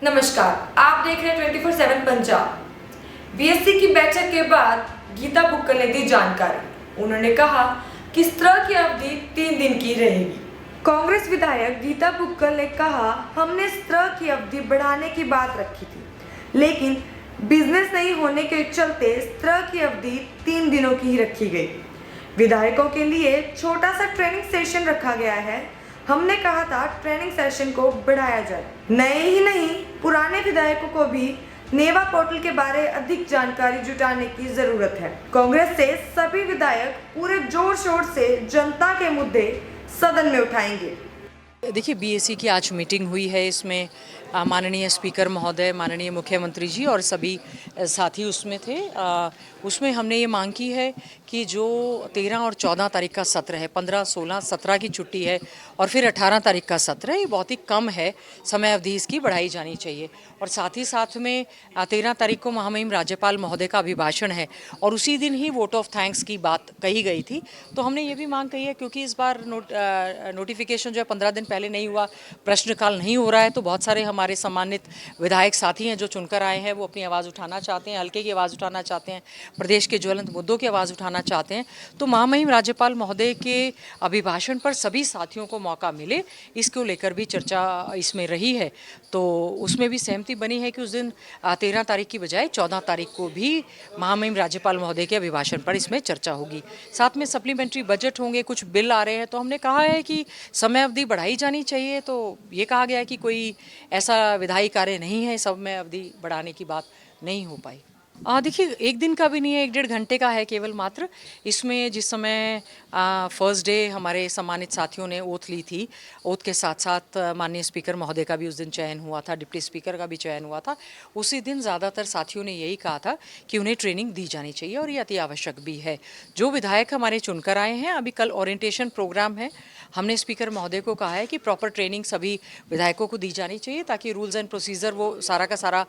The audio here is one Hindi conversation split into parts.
नमस्कार, आप देख रहे हैं 24/7 पंजाब। बीएससी की बैठक के बाद गीता बुक्कल ने दी जानकारी। उन्होंने कहा कि सत्र की अवधि 3 दिन की रहेगी। कांग्रेस विधायक गीता बुक्कल ने कहा, हमने सत्र की अवधि बढ़ाने की बात रखी थी, लेकिन बिजनेस नहीं होने के चलते सत्र की अवधि 3 दिनों की ही रखी गई। विधायकों के लिए छोटा सा ट्रेनिंग सेशन रखा गया है। हमने कहा था ट्रेनिंग सेशन को बढ़ाया जाए। नए ही नहीं, पुराने विधायकों को भी नेवा पोर्टल के बारे अधिक जानकारी जुटाने की जरूरत है। कांग्रेस से सभी विधायक पूरे जोर शोर से जनता के मुद्दे सदन में उठाएंगे। देखिए, बीएससी की आज मीटिंग हुई है। इसमें माननीय स्पीकर महोदय, माननीय मुख्यमंत्री जी और सभी साथी उसमें थे। उसमें हमने ये मांग की है कि जो 13 और 14 तारीख का सत्र है, 15, 16, 17 की छुट्टी है और फिर 18 तारीख का सत्र है, ये बहुत ही कम है, समय अवधि इसकी बढ़ाई जानी चाहिए। और साथ ही साथ में 13 तारीख को महामहिम राज्यपाल महोदय का अभिभाषण है और उसी दिन ही वोट ऑफ थैंक्स की बात कही गई थी। तो हमने ये भी मांग कही है, क्योंकि इस बार नोटिफिकेशन जो है 15 दिन पहले नहीं हुआ, प्रश्नकाल नहीं हो रहा है, तो बहुत सारे हमारे सम्मानित विधायक साथी हैं जो चुनकर आए हैं, वो अपनी आवाज़ उठाना चाहते हैं, हल्के की आवाज़ उठाना चाहते हैं, प्रदेश के ज्वलंत मुद्दों की आवाज़ उठाना चाहते हैं। तो महामहिम राज्यपाल महोदय के अभिभाषण पर सभी साथियों को मौका मिले, इसको लेकर भी चर्चा इसमें रही है। तो उसमें भी सहमति बनी है कि उस दिन 13 तारीख की बजाय 14 तारीख को भी महामहिम राज्यपाल महोदय के अभिभाषण पर इसमें चर्चा होगी। साथ में सप्लीमेंट्री बजट होंगे, कुछ बिल आ रहे हैं, तो हमने कहा है कि समय अवधि बढ़ाई जानी चाहिए। तो ये कहा गया है कि कोई ऐसा विधायी कार्य नहीं है, सब में अवधि बढ़ाने की बात नहीं हो पाई। देखिए, एक दिन का भी नहीं है, 1-1.5 घंटे का है केवल मात्र। इसमें जिस समय फर्स्ट डे हमारे सम्मानित साथियों ने ओथ ली थी, ओथ के साथ साथ माननीय स्पीकर महोदय का भी उस दिन चयन हुआ था, डिप्टी स्पीकर का भी चयन हुआ था। उसी दिन ज़्यादातर साथियों ने यही कहा था कि उन्हें ट्रेनिंग दी जानी चाहिए और ये अति आवश्यक भी है। जो विधायक हमारे चुनकर आए हैं, अभी कल ओरिएंटेशन प्रोग्राम है, हमने स्पीकर महोदय को कहा है कि प्रॉपर ट्रेनिंग सभी विधायकों को दी जानी चाहिए, ताकि रूल्स एंड प्रोसीजर वो सारा का सारा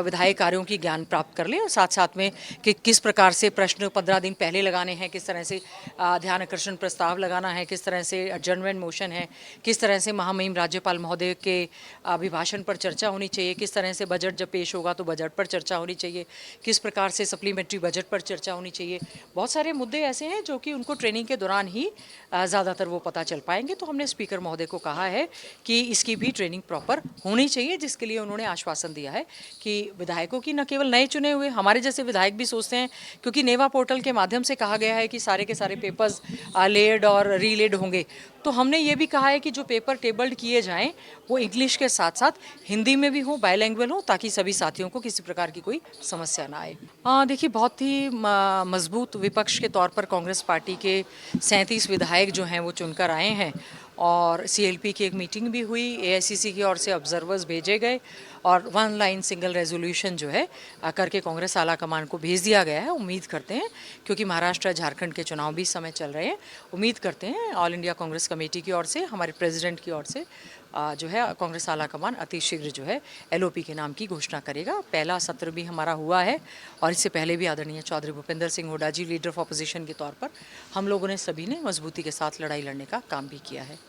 विधायी कार्यों की ज्ञान प्राप्त कर लें। और साथ साथ में कि किस प्रकार से प्रश्न 15 दिन पहले लगाने हैं, किस तरह से ध्यान आकर्षण प्रस्ताव लगाना है, किस तरह से एडजर्नमेंट मोशन है, किस तरह से महामहिम राज्यपाल महोदय के अभिभाषण पर चर्चा होनी चाहिए, किस तरह से बजट जब पेश होगा तो बजट पर चर्चा होनी चाहिए, किस प्रकार से सप्लीमेंट्री बजट पर चर्चा होनी चाहिए। बहुत सारे मुद्दे ऐसे हैं जो कि उनको ट्रेनिंग के दौरान ही ज़्यादातर वो पता चल पाएंगे। तो हमने स्पीकर महोदय को कहा है कि इसकी भी ट्रेनिंग प्रॉपर होनी चाहिए, जिसके लिए उन्होंने आश्वासन दिया है कि विधायकों की, न केवल नए चुने हुए, हमारे जैसे विधायक भी सोचते हैं, क्योंकि नेवा पोर्टल के माध्यम से कहा गया है कि सारे के सारे पेपर्स लेड और रीलेड होंगे। तो हमने ये भी कहा है कि जो पेपर टेबल्ड किए जाएं वो इंग्लिश के साथ साथ हिंदी में भी हो, बायलैंग्वेज हो, ताकि सभी साथियों को किसी प्रकार की कोई समस्या ना आए। देखिए, बहुत ही मजबूत विपक्ष के तौर पर कांग्रेस पार्टी के 37 विधायक जो हैं वो चुनकर आए हैं और सीएलपी की एक मीटिंग भी हुई, एआईसीसी की ओर से ऑब्जर्वर्स भेजे गए और 1 लाइन सिंगल रेजोल्यूशन जो है करके कांग्रेस आला कमान को भेज दिया गया है। उम्मीद करते हैं, क्योंकि महाराष्ट्र झारखंड के चुनाव भी समय चल रहे हैं, उम्मीद करते हैं ऑल इंडिया कांग्रेस कमेटी की ओर से, हमारे प्रेसिडेंट की ओर से जो है कांग्रेस आला कमान अति शीघ्र जो है एलओपी के नाम की घोषणा करेगा। पहला सत्र भी हमारा हुआ है और इससे पहले भी आदरणीय चौधरी भूपेंद्र सिंह हुड्डा जी लीडर ऑफ अपोजिशन के तौर पर हम लोगों ने सभी ने मजबूती के साथ लड़ाई लड़ने का काम भी किया है।